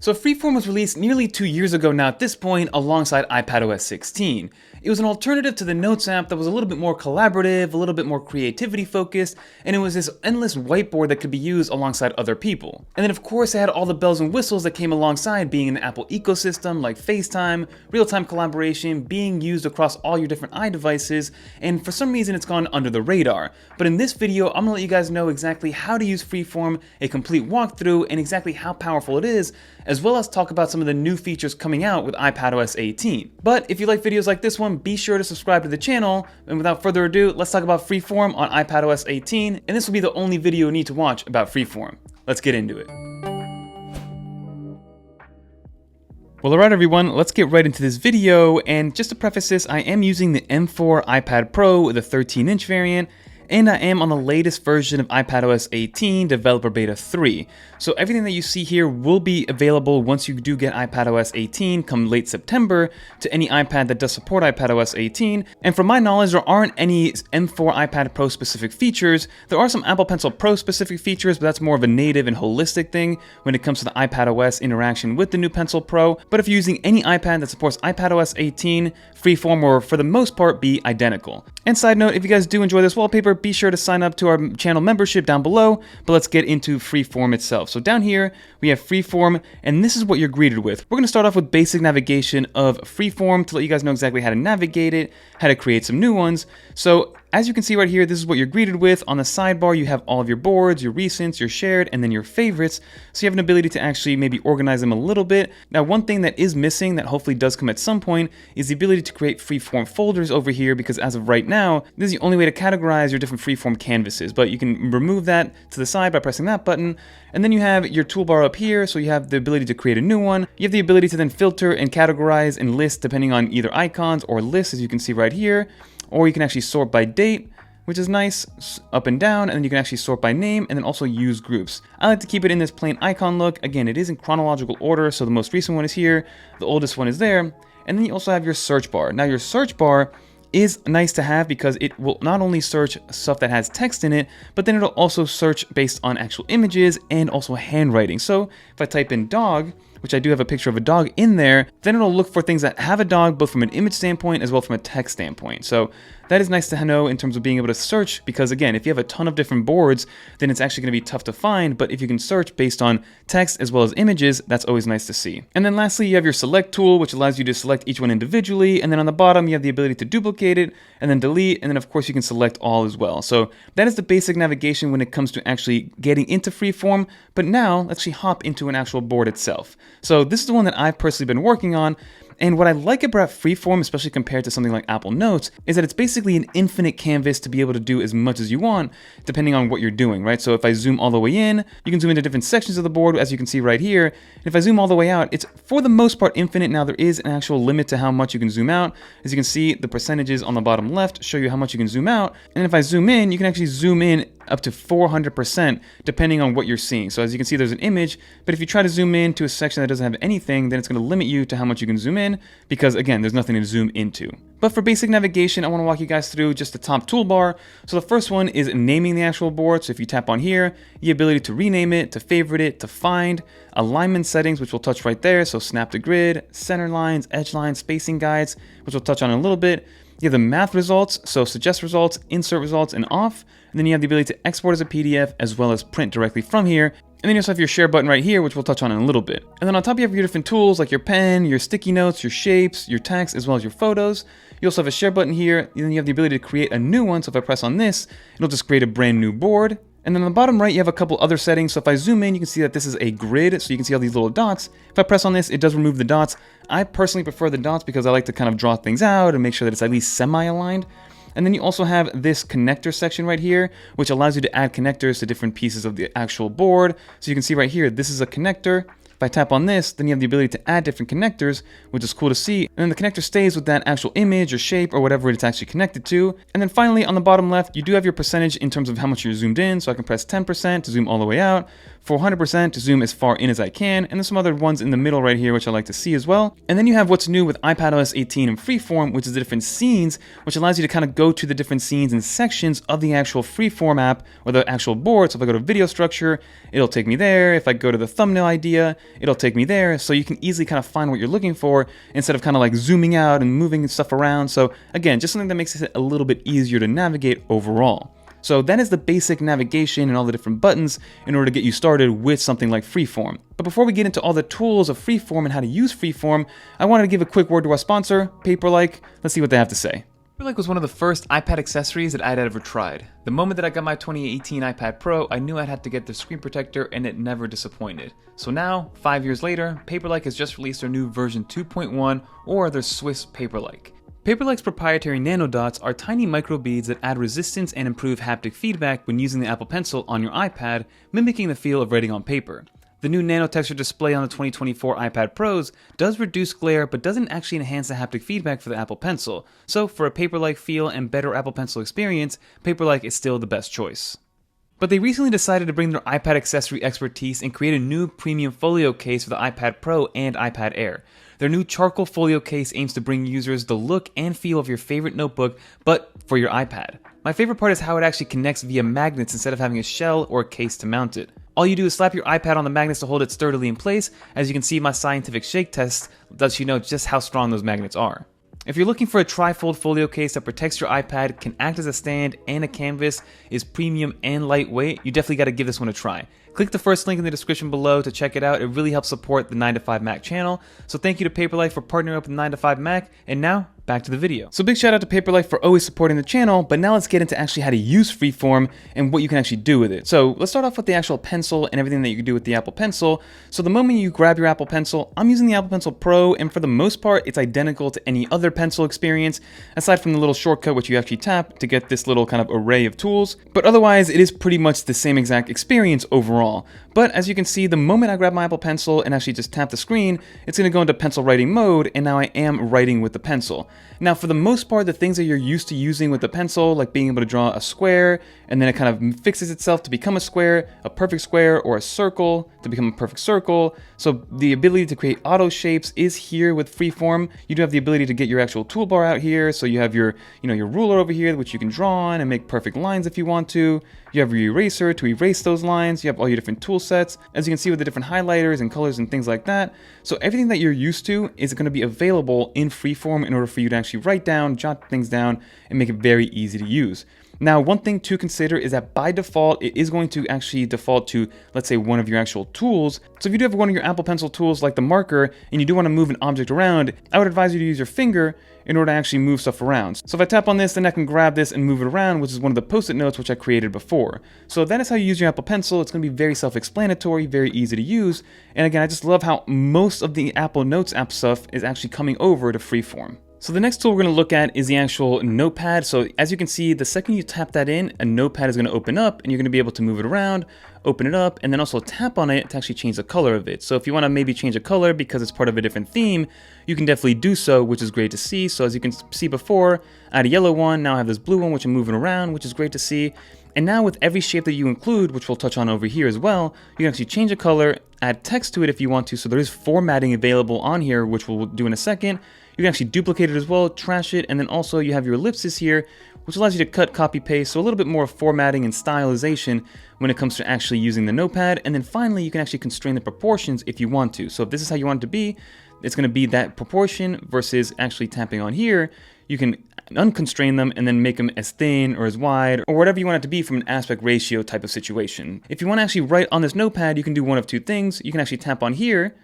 So Freeform was released nearly 2 years ago now at this point alongside iPadOS 16. It was an alternative to the Notes app that was a little bit more collaborative, a little bit more creativity focused, and it was this endless whiteboard that could be used alongside other people. And then of course it had all the bells and whistles that came alongside being in the Apple ecosystem like FaceTime, real-time collaboration, being used across all your different iDevices, and for some reason it's gone under the radar. But in this video, I'm gonna let you guys know exactly how to use Freeform, a complete walkthrough, and exactly how powerful it is, as well as talk about some of the new features coming out with iPadOS 18. But if you like videos like this one, be sure to subscribe to the channel, and without further ado, let's talk about Freeform on iPadOS 18, and this will be the only video you need to watch about Freeform. Let's get into it. Well, alright everyone, let's get right into this video, and just to preface this, I am using the M4 iPad Pro with a 13-inch variant, and I am on the latest version of iPadOS 18 Developer Beta 3. So everything that you see here will be available once you do get iPadOS 18 come late September to any iPad that does support iPadOS 18. And from my knowledge, there aren't any M4 iPad Pro specific features. There are some Apple Pencil Pro specific features, but that's more of a native and holistic thing when it comes to the iPadOS interaction with the new Pencil Pro. But if you're using any iPad that supports iPadOS 18, Freeform will for the most part be identical. And side note, if you guys do enjoy this wallpaper, be sure to sign up to our channel membership down below, but let's get into Freeform itself. So down here, we have Freeform, and this is what you're greeted with. We're gonna start off with basic navigation of Freeform to let you guys know exactly how to navigate it, how to create some new ones. So as you can see right here, this is what you're greeted with. On the sidebar, you have all of your boards, your recents, your shared, and then your favorites. So you have an ability to actually maybe organize them a little bit. Now, one thing that is missing that hopefully does come at some point is the ability to create Freeform folders over here, because as of right now, this is the only way to categorize your different Freeform canvases, but you can remove that to the side by pressing that button. And then you have your toolbar up here, so you have the ability to create a new one. You have the ability to then filter and categorize and list depending on either icons or lists, as you can see right here. Or you can actually sort by date, which is nice, up and down, and then you can actually sort by name and then also use groups. I like to keep it in this plain icon look. Again, it is in chronological order, so the most recent one is here, the oldest one is there, and then you also have your search bar. Now your search bar is nice to have because it will not only search stuff that has text in it, but then it'll also search based on actual images and also handwriting. So if I type in dog, which I do have a picture of a dog in there, then it'll look for things that have a dog, both from an image standpoint as well from a text standpoint. So that is nice to know in terms of being able to search, because again, if you have a ton of different boards, then it's actually gonna be tough to find, but if you can search based on text as well as images, that's always nice to see. And then lastly, you have your select tool, which allows you to select each one individually, and then on the bottom, you have the ability to duplicate it, and then delete, and then of course you can select all as well. So that is the basic navigation when it comes to actually getting into Freeform, but now let's actually hop into an actual board itself. So this is the one that I've personally been working on. And what I like about Freeform, especially compared to something like Apple Notes, is that it's basically an infinite canvas to be able to do as much as you want, depending on what you're doing, right? So if I zoom all the way in, you can zoom into different sections of the board, as you can see right here. And if I zoom all the way out, it's for the most part infinite. Now there is an actual limit to how much you can zoom out. As you can see, the percentages on the bottom left show you how much you can zoom out. And if I zoom in, you can actually zoom in up to 400% depending on what you're seeing. So as you can see, there's an image, but if you try to zoom in to a section that doesn't have anything, then it's going to limit you to how much you can zoom in, because again, there's nothing to zoom into. But for basic navigation, I want to walk you guys through just the top toolbar. So the first one is naming the actual board. So if you tap on here, the ability to rename it, to favorite it, to find, alignment settings, which we'll touch right there. So snap to grid, center lines, edge lines, spacing guides, which we'll touch on in a little bit. You have the math results, so suggest results, insert results, and off. And then you have the ability to export as a PDF as well as print directly from here. And then you also have your share button right here, which we'll touch on in a little bit. And then on top you have your different tools like your pen, your sticky notes, your shapes, your text, as well as your photos. You also have a share button here, and then you have the ability to create a new one. So if I press on this, it'll just create a brand new board. And then on the bottom right, you have a couple other settings. So if I zoom in, you can see that this is a grid, so you can see all these little dots. If I press on this, it does remove the dots. I personally prefer the dots because I like to kind of draw things out and make sure that it's at least semi-aligned. And then you also have this connector section right here, which allows you to add connectors to different pieces of the actual board. So you can see right here, this is a connector. If I tap on this, then you have the ability to add different connectors, which is cool to see. And then the connector stays with that actual image or shape or whatever it's actually connected to. And then finally, on the bottom left, you do have your percentage in terms of how much you're zoomed in. So I can press 10% to zoom all the way out, for 100% to zoom as far in as I can, and there's some other ones in the middle right here which I like to see as well. And then you have what's new with iPadOS 18 and Freeform, which is the different scenes, which allows you to kind of go to the different scenes and sections of the actual Freeform app or the actual board. So if I go to video structure, it'll take me there. If I go to the thumbnail idea, it'll take me there. So you can easily kind of find what you're looking for instead of kind of like zooming out and moving stuff around. So again, just something that makes it a little bit easier to navigate overall. So that is the basic navigation and all the different buttons in order to get you started with something like Freeform. But before we get into all the tools of Freeform and how to use Freeform, I wanted to give a quick word to our sponsor, Paperlike. Let's see what they have to say. Paperlike was one of the first iPad accessories that I'd ever tried. The moment that I got my 2018 iPad Pro, I knew I'd have to get the screen protector, and it never disappointed. So now, 5 years later, Paperlike has just released their new version 2.1, or their Swiss Paperlike. Paperlike's proprietary nanodots are tiny microbeads that add resistance and improve haptic feedback when using the Apple Pencil on your iPad, mimicking the feel of writing on paper. The new nano texture display on the 2024 iPad Pros does reduce glare but doesn't actually enhance the haptic feedback for the Apple Pencil, so for a paper-like feel and better Apple Pencil experience, Paperlike is still the best choice. But they recently decided to bring their iPad accessory expertise and create a new premium folio case for the iPad Pro and iPad Air. Their new charcoal folio case aims to bring users the look and feel of your favorite notebook, but for your iPad. My favorite part is how it actually connects via magnets instead of having a shell or a case to mount it. All you do is slap your iPad on the magnets to hold it sturdily in place. As you can see, my scientific shake test lets you know just how strong those magnets are. If you're looking for a tri-fold folio case that protects your iPad, can act as a stand and a canvas, is premium and lightweight, you definitely got to give this one a try. Click the first link in the description below to check it out. It really helps support the 9to5Mac channel. So thank you to Paperlike for partnering up with 9to5Mac, and now back to the video. So big shout out to Paperlike for always supporting the channel, but now let's get into actually how to use Freeform and what you can actually do with it. So let's start off with the actual pencil and everything that you can do with the Apple Pencil. So the moment you grab your Apple Pencil, I'm using the Apple Pencil Pro, and for the most part, it's identical to any other pencil experience, aside from the little shortcut which you actually tap to get this little kind of array of tools. But otherwise, it is pretty much the same exact experience overall. But as you can see, the moment I grab my Apple Pencil and actually just tap the screen, it's going to go into pencil writing mode, and now I am writing with the pencil. Now, for the most part, the things that you're used to using with the pencil, like being able to draw a square, and then it kind of fixes itself to become a square, a perfect square, or a circle to become a perfect circle. So the ability to create auto shapes is here with Freeform. You do have the ability to get your actual toolbar out here. So you have your, your ruler over here, which you can draw on and make perfect lines if you want to. You have your eraser to erase those lines. You have all your different tool sets, as you can see with the different highlighters and colors and things like that. So everything that you're used to is going to be available in Freeform in order for you to actually write down, jot things down, and make it very easy to use. Now, one thing to consider is that by default, it is going to actually default to, let's say, one of your actual tools. So if you do have one of your Apple Pencil tools like the marker, and you do want to move an object around, I would advise you to use your finger in order to actually move stuff around. So if I tap on this, then I can grab this and move it around, which is one of the post-it notes which I created before. So that is how you use your Apple Pencil. It's going to be very self-explanatory, very easy to use. And again, I just love how most of the Apple Notes app stuff is actually coming over to Freeform. So the next tool we're going to look at is the actual notepad. So as you can see, the second you tap that in, a notepad is going to open up, and you're going to be able to move it around, open it up, and then also tap on it to actually change the color of it. So if you want to maybe change a color because it's part of a different theme, you can definitely do so, which is great to see. So as you can see before, I had a yellow one, now I have this blue one, which I'm moving around, which is great to see. And now with every shape that you include, which we'll touch on over here as well, you can actually change a color, add text to it if you want to. So there is formatting available on here, which we'll do in a second. You can actually duplicate it as well, trash it, and then also you have your ellipses here, which allows you to cut, copy, paste, so a little bit more formatting and stylization when it comes to actually using the notepad. And then finally, you can actually constrain the proportions if you want to. So if this is how you want it to be, it's going to be that proportion versus actually tapping on here. You can unconstrain them and then make them as thin or as wide or whatever you want it to be from an aspect ratio type of situation. If you want to actually write on this notepad, you can do one of two things. You can actually tap on here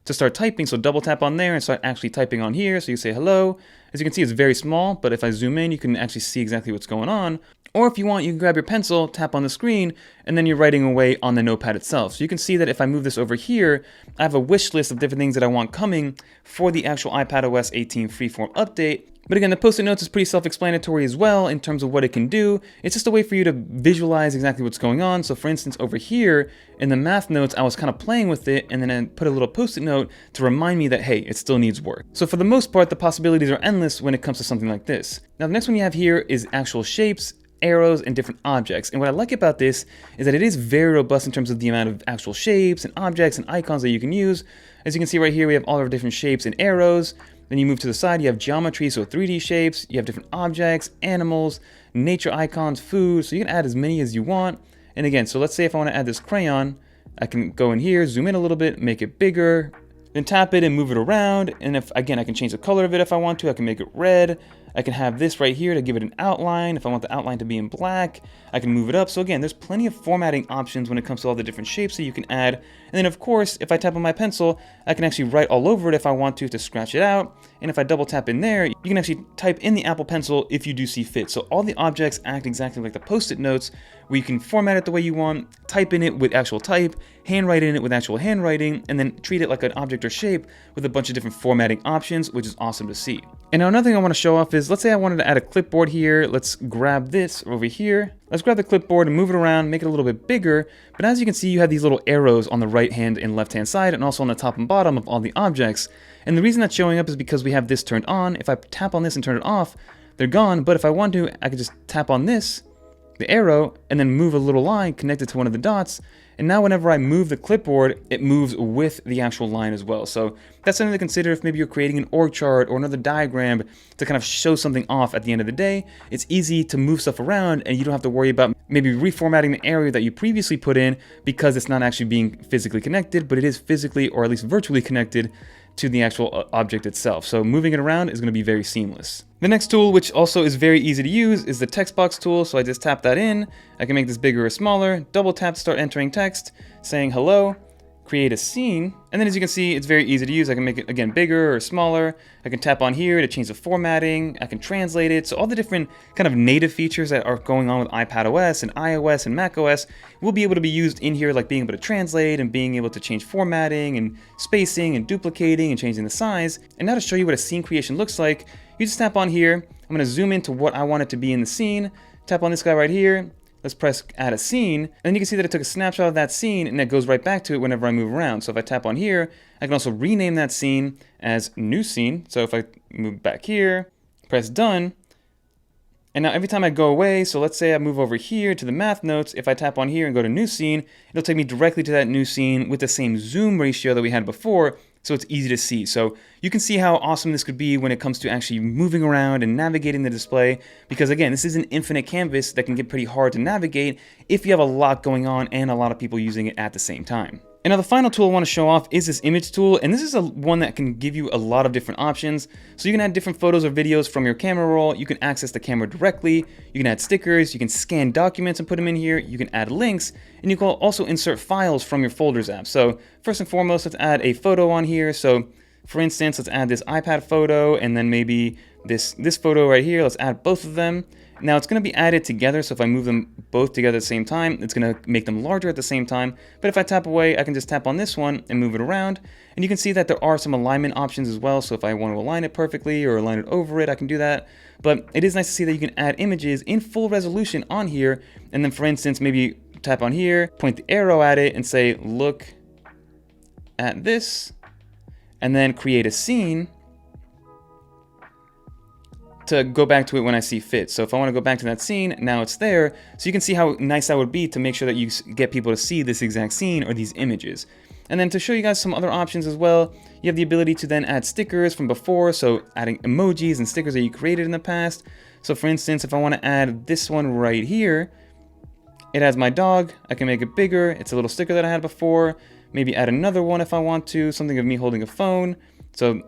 to start typing, so double tap on there and start actually typing on here. So you say hello. As you can see, it's very small, but if I zoom in, you can actually see exactly what's going on. Or if you want, you can grab your pencil, tap on the screen, and then you're writing away on the notepad itself. So you can see that if I move this over here, I have a wish list of different things that I want coming for the actual iPadOS 18 Freeform update. But again, the post-it notes is pretty self-explanatory as well in terms of what it can do. It's just a way for you to visualize exactly what's going on. So for instance, over here in the math notes, I was kind of playing with it and then I put a little post-it note to remind me that, hey, it still needs work. So for the most part, the possibilities are endless when it comes to something like this. Now, the next one you have here is actual shapes. arrows, and different objects. And what I like about this is that it is very robust in terms of the amount of actual shapes and objects and icons that you can use. As you can see right here, we have all our different shapes and arrows. Then you move to the side, you have geometry, so 3D shapes, you have different objects, animals, nature icons, food, so you can add as many as you want. And again, so let's say if I want to add this crayon, I can go in here, zoom in a little bit, make it bigger, then tap it and move it around. And if, again, I can change the color of it if I want to. I can make it red. I can have this right here to give it an outline. If I want the outline to be in black, I can move it up. So again, there's plenty of formatting options when it comes to all the different shapes that you can add. And then of course, if I tap on my pencil, I can actually write all over it if I want to scratch it out. And if I double tap in there, you can actually type in the Apple Pencil if you do see fit. So all the objects act exactly like the Post-it notes, where you can format it the way you want, type in it with actual type, handwrite in it with actual handwriting, and then treat it like an object or shape with a bunch of different formatting options, which is awesome to see. And now another thing I want to show off is, let's say I wanted to add a clipboard here. Let's grab this over here. Let's grab the clipboard and move it around, make it a little bit bigger. But as you can see, you have these little arrows on the right hand and left hand side, and also on the top and bottom of all the objects. And the reason that's showing up is because we have this turned on. If I tap on this and turn it off, they're gone. But if I want to, I can just tap on this, the arrow, and then move a little line connected to one of the dots. And now whenever I move the clipboard, it moves with the actual line as well. So that's something to consider if maybe you're creating an org chart or another diagram to kind of show something off at the end of the day. It's easy to move stuff around and you don't have to worry about maybe reformatting the area that you previously put in because it's not actually being physically connected, but it is physically or at least virtually connected to the actual object itself. So moving it around is going to be very seamless. The next tool, which also is very easy to use, is the text box tool. So I just tap that in. I can make this bigger or smaller, double tap to start entering text, saying hello, create a scene, and then as you can see, it's very easy to use. I can make it, again, bigger or smaller. I can tap on here to change the formatting. I can translate it. So all the different kind of native features that are going on with iPadOS and iOS and macOS will be able to be used in here, like being able to translate and being able to change formatting and spacing and duplicating and changing the size. And now to show you what a scene creation looks like, you just tap on here. I'm going to zoom into what I want it to be in the scene. Tap on this guy right here. Let's press add a scene, and then you can see that it took a snapshot of that scene and it goes right back to it whenever I move around. So if I tap on here, I can also rename that scene as new scene. So if I move back here, press done, and now every time I go away, so let's say I move over here to the math notes, if I tap on here and go to new scene, it'll take me directly to that new scene with the same zoom ratio that we had before, so it's easy to see. So you can see how awesome this could be when it comes to actually moving around and navigating the display, because again, this is an infinite canvas that can get pretty hard to navigate if you have a lot going on and a lot of people using it at the same time. And now the final tool I want to show off is this image tool, and this is one that can give you a lot of different options. So you can add different photos or videos from your camera roll, you can access the camera directly, you can add stickers, you can scan documents and put them in here, you can add links, and you can also insert files from your folders app. So first and foremost, let's add a photo on here. So for instance, let's add this iPad photo and then maybe this photo right here. Let's add both of them. Now it's going to be added together, so if I move them both together at the same time, it's going to make them larger at the same time. But if I tap away, I can just tap on this one and move it around. And you can see that there are some alignment options as well. So if I want to align it perfectly or align it over it, I can do that. But it is nice to see that you can add images in full resolution on here. And then for instance, maybe tap on here, point the arrow at it and say, look at this, and then create a scene to go back to it when I see fit. So if I want to go back to that scene, now it's there. So you can see how nice that would be to make sure that you get people to see this exact scene or these images. And then to show you guys some other options as well, you have the ability to then add stickers from before, so adding emojis and stickers that you created in the past. So for instance, if I want to add this one right here, it has my dog, I can make it bigger, it's a little sticker that I had before, maybe add another one if I want to, something of me holding a phone. So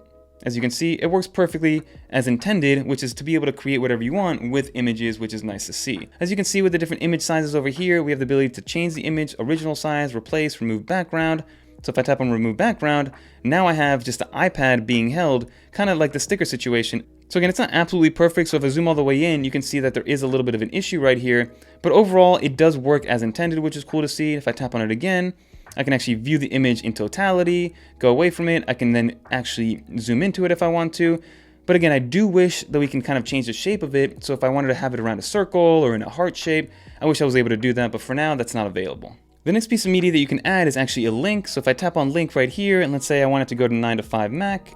as you can see, it works perfectly as intended, which is to be able to create whatever you want with images, which is nice to see. As you can see with the different image sizes over here, we have the ability to change the image, original size, replace, remove background. So if I tap on remove background, now I have just the iPad being held, kind of like the sticker situation. So again, it's not absolutely perfect, so if I zoom all the way in, you can see that there is a little bit of an issue right here, but overall, it does work as intended, which is cool to see. If I tap on it again, I can actually view the image in totality, go away from it. I can then actually zoom into it if I want to. But again, I do wish that we can kind of change the shape of it. So if I wanted to have it around a circle or in a heart shape, I wish I was able to do that, but for now, that's not available. The next piece of media that you can add is actually a link. So if I tap on link right here, and let's say I want it to go to 9 to 5 Mac,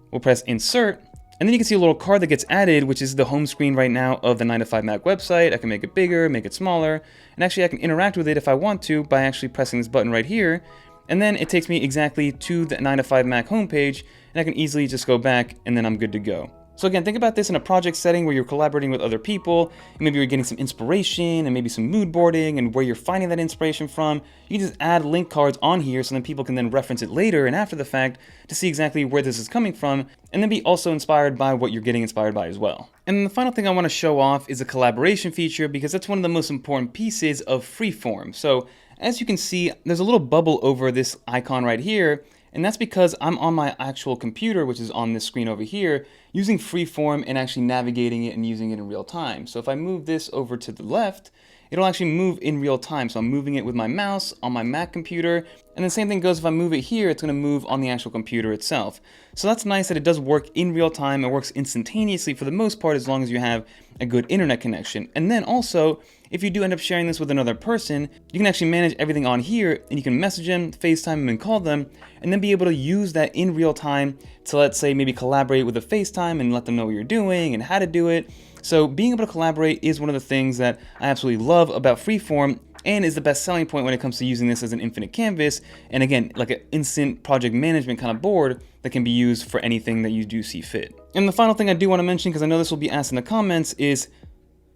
we'll press insert, And then you can see a little card that gets added, which is the home screen right now of the 9 to 5 Mac website. I can make it bigger, make it smaller, and actually I can interact with it if I want to by actually pressing this button right here. And then it takes me exactly to the 9 to 5 Mac homepage, and I can easily just go back, and then I'm good to go. So again, think about this in a project setting where you're collaborating with other people, and maybe you're getting some inspiration and maybe some mood boarding, and where you're finding that inspiration from. You can just add link cards on here so then people can then reference it later and after the fact to see exactly where this is coming from, and then be also inspired by what you're getting inspired by as well. And then the final thing I want to show off is a collaboration feature, because that's one of the most important pieces of Freeform. So as you can see, there's a little bubble over this icon right here, and that's because I'm on my actual computer, which is on this screen over here, using Freeform and actually navigating it and using it in real time. So if I move this over to the left, it'll actually move in real time. So I'm moving it with my mouse on my Mac computer, and the same thing goes if I move it here, it's going to move on the actual computer itself. So that's nice that it does work in real time. It works instantaneously for the most part, as long as you have a good internet connection. And then also, if you do end up sharing this with another person, you can actually manage everything on here, and you can message them, FaceTime them, and call them, and then be able to use that in real time to, let's say, maybe collaborate with a FaceTime and let them know what you're doing and how to do it. So being able to collaborate is one of the things that I absolutely love about Freeform, and is the best selling point when it comes to using this as an infinite canvas, and again, like an instant project management kind of board that can be used for anything that you do see fit. And the final thing I do want to mention, because I know this will be asked in the comments, is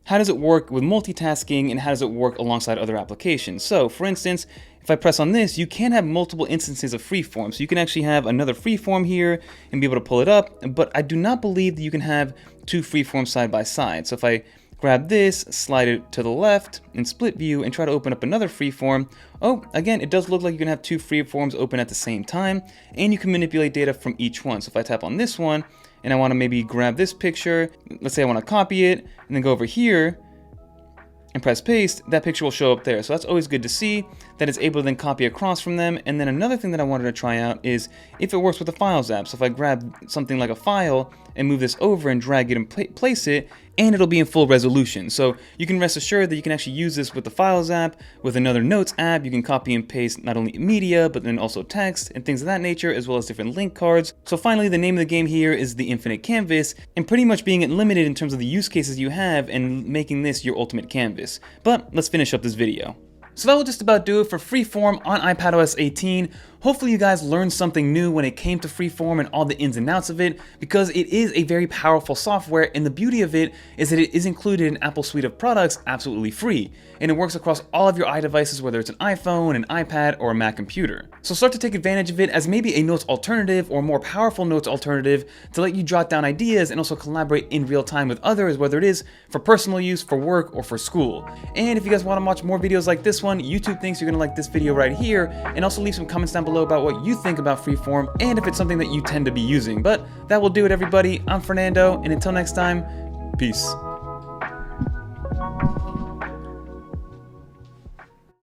how does it work with multitasking, and how does it work alongside other applications? So for instance, if I press on this, you can have multiple instances of Freeform. So you can actually have another Freeform here and be able to pull it up, but I do not believe that you can have two Freeforms side by side. So if I grab this, slide it to the left in split view, and try to open up another Freeform, oh, again, it does look like you can have two Freeforms open at the same time, and you can manipulate data from each one. So if I tap on this one, and I want to maybe grab this picture, let's say I want to copy it, and then go over here, and press paste, that picture will show up there. So that's always good to see that it's able to then copy across from them. And then another thing that I wanted to try out is if it works with the Files app. So if I grab something like a file and move this over and drag it and place it, and it'll be in full resolution. So you can rest assured that you can actually use this with the Files app, with another Notes app. You can copy and paste not only media, but then also text and things of that nature, as well as different link cards. So finally, the name of the game here is the infinite canvas, and pretty much being unlimited in terms of the use cases you have and making this your ultimate canvas. But let's finish up this video. So that will just about do it for Freeform on iPadOS 18. Hopefully you guys learned something new when it came to Freeform and all the ins and outs of it, because it is a very powerful software, and the beauty of it is that it is included in Apple's suite of products absolutely free, and it works across all of your iDevices, whether it's an iPhone, an iPad, or a Mac computer. So start to take advantage of it as maybe a notes alternative or more powerful notes alternative to let you jot down ideas and also collaborate in real time with others, whether it is for personal use, for work, or for school. And if you guys want to watch more videos like this one, YouTube thinks you're going to like this video right here, and also leave some comments down below about what you think about Freeform and if it's something that you tend to be using. But that will do it, everybody. I'm Fernando, and until next time, peace.